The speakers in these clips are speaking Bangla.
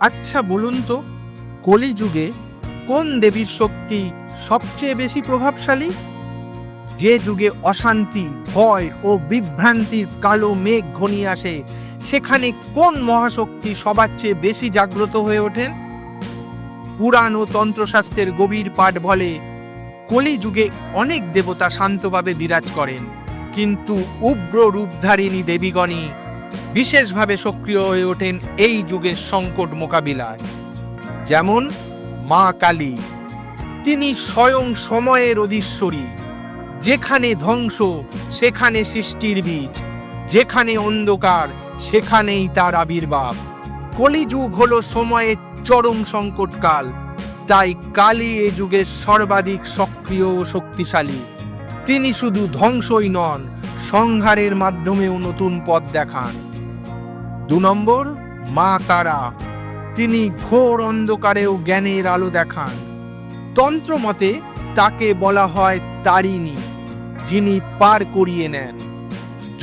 আচ্ছা বলুন তো, কলিযুগে কোন দেবীর শক্তি সবচেয়ে বেশি প্রভাবশালী? যে যুগে অশান্তি, ভয় ও বিভ্রান্তির কালো মেঘ ঘনিয়ে আসে, সেখানে কোন মহাশক্তি সবার চেয়ে বেশি জাগ্রত হয়ে ওঠেন? পুরাণ ও তন্ত্রশাস্ত্রের গভীর পাঠ বলে, কলিযুগে অনেক দেবতা শান্তভাবে বিরাজ করেন, কিন্তু উগ্র রূপধারিণী দেবীগণই বিশেষভাবে সক্রিয় হয়ে ওঠেন এই যুগের সংকট মোকাবিলায়। যেমন মা কালী, তিনি স্বয়ং সময়ের অধীশ্বরী। যেখানে ধ্বংস সেখানে সৃষ্টির বীজ, যেখানে অন্ধকার সেখানেই তার আবির্ভাব। কলিযুগ হলো সময়ের চরম সংকটকাল, তাই কালী এ যুগের সর্বাধিক সক্রিয় ও শক্তিশালী। তিনি শুধু ধ্বংসই নন, সংহারের মাধ্যমেও নতুন পথ দেখান। 2 নম্বর, মা তারা, তিনি ঘোর অন্ধকারেও জ্ঞানের আলো দেখান। তন্ত্রমতে তাকে বলা হয় তারিণী, যিনি পার করিয়ে নেন।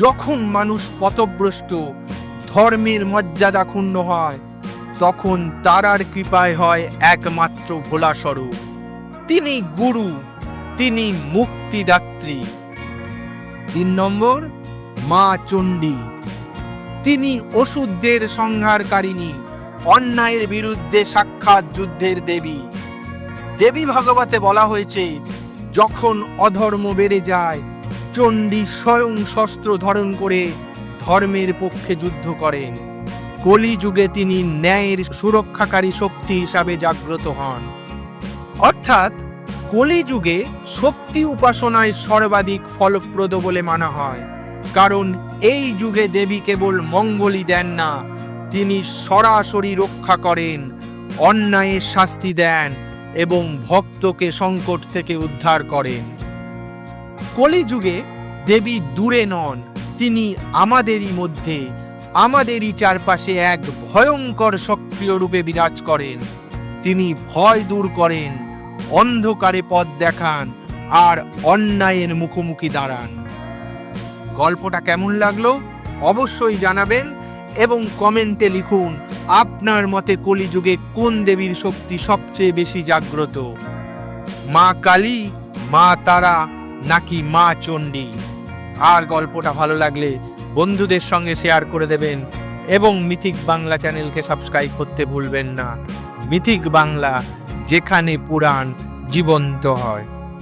যখন মানুষ পথভ্রষ্ট, ধর্মের মর্যাদা ক্ষুণ্ণ হয়, তখন তারার কৃপায় হয় একমাত্র ভোলা স্বরূপ। তিনি গুরু, তিনি মুক্তিদাত্রী। 3 নম্বর, মা চণ্ডী, তিনি অসুরদের সংহারকারিণী, অন্যায়ের বিরুদ্ধে সাক্ষাৎ যুদ্ধের দেবী। দেবী ভাগবতে বলা হয়েছে, যখন অধর্ম বেড়ে যায়, চণ্ডী স্বয়ং শস্ত্র ধারণ করে ধর্মের পক্ষে যুদ্ধ করেন। কলিযুগে তিনি ন্যায়ের সুরক্ষাকারী শক্তি হিসাবে জাগ্রত হন। অর্থাৎ কলিযুগে শক্তি উপাসনায় সর্বাধিক ফলপ্রদ বলে মানা হয়, কারণ এই যুগে দেবী কেবল মঙ্গলই দেন না, তিনি সরাসরি রক্ষা করেন, অন্যায়ের শাস্তি দেন এবং ভক্তকে সংকট থেকে উদ্ধার করেন। কলিযুগে দেবী দূরে নন, তিনি আমাদেরই মধ্যে, আমাদেরই চারপাশে এক ভয়ঙ্কর সক্রিয় রূপে বিরাজ করেন। তিনি ভয় দূর করেন, অন্ধকারে পথ দেখান আর অন্যায়ের মুখোমুখি দাঁড়ান। গল্পটা কেমন লাগলো অবশ্যই জানাবেন এবং কমেন্টে লিখুন আপনার মতে কলিযুগে কোন দেবীর শক্তি সবচেয়ে বেশি জাগ্রত, মা কালী, মা তারা নাকি মা চণ্ডী। আর গল্পটা ভালো লাগলে বন্ধুদের সঙ্গে শেয়ার করে দেবেন এবং মিথিক বাংলা চ্যানেলকে সাবস্ক্রাইব করতে ভুলবেন না। মিথিক বাংলা, যেখানে পুরাণ জীবন্ত হয়।